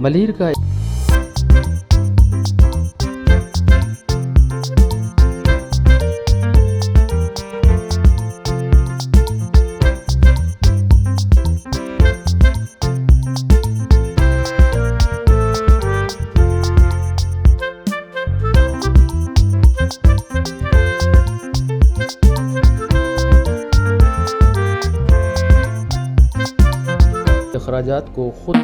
मलीर का अखराजात को खुद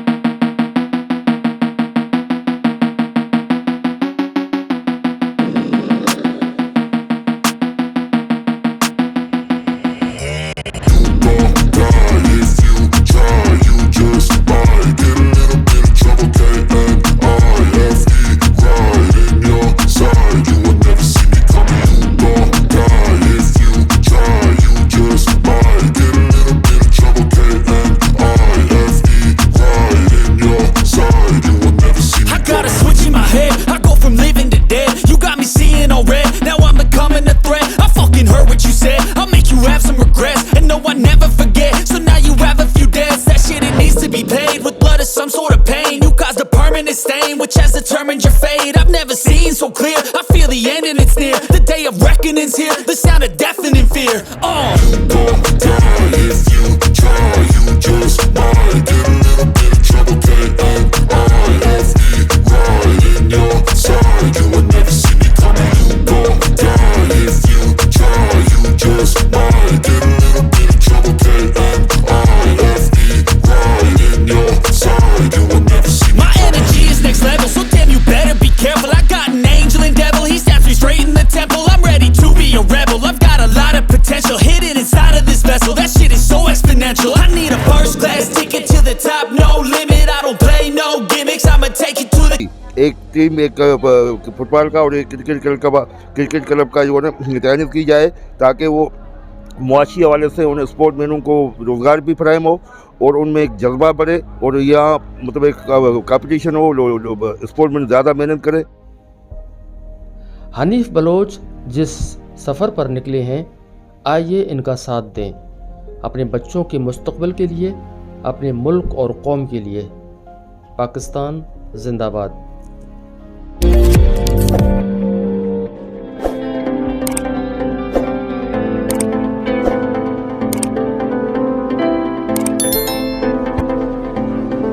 some sort of pain. You caused a permanent stain which has determined your fate. I've never seen so clear. I feel the end and it's near. The day of reckoning's here. The sound of deafening fear. You gon' die if you try. You just might get a little bit of trouble. K-N-I-F-E right in your side. You will never see me coming. You gon' die if you try. You just might get a little bit of trouble. K-N-I-F-E right in your side. You will never see me. My energy is next level, so damn you better be careful. I got an angel and devil, he stabs me straight in the temple. I'm ready to be a rebel, I've got a lot of potential hidden inside of this vessel. That shit is so exponential. I need a first class ticket to the top, no limit. I don't play no gimmicks, I'ma take it to the एक team एक football का और एक cricket club का जो है ना तैनात की जाए ताकि वो मुआशी हवाले से उन्हें स्पोर्ट्समैनों को रोज़गार भी फराहम हो और उनमें एक जज्बा बढ़े और यहाँ मतलब एक कंपटीशन हो, स्पोर्ट्समैन ज़्यादा मेहनत करें। हनीफ बलोच जिस सफ़र पर निकले हैं, आइए इनका साथ दें अपने बच्चों के मुस्तकबिल के लिए, अपने मुल्क और कौम के लिए। पाकिस्तान जिंदाबाद।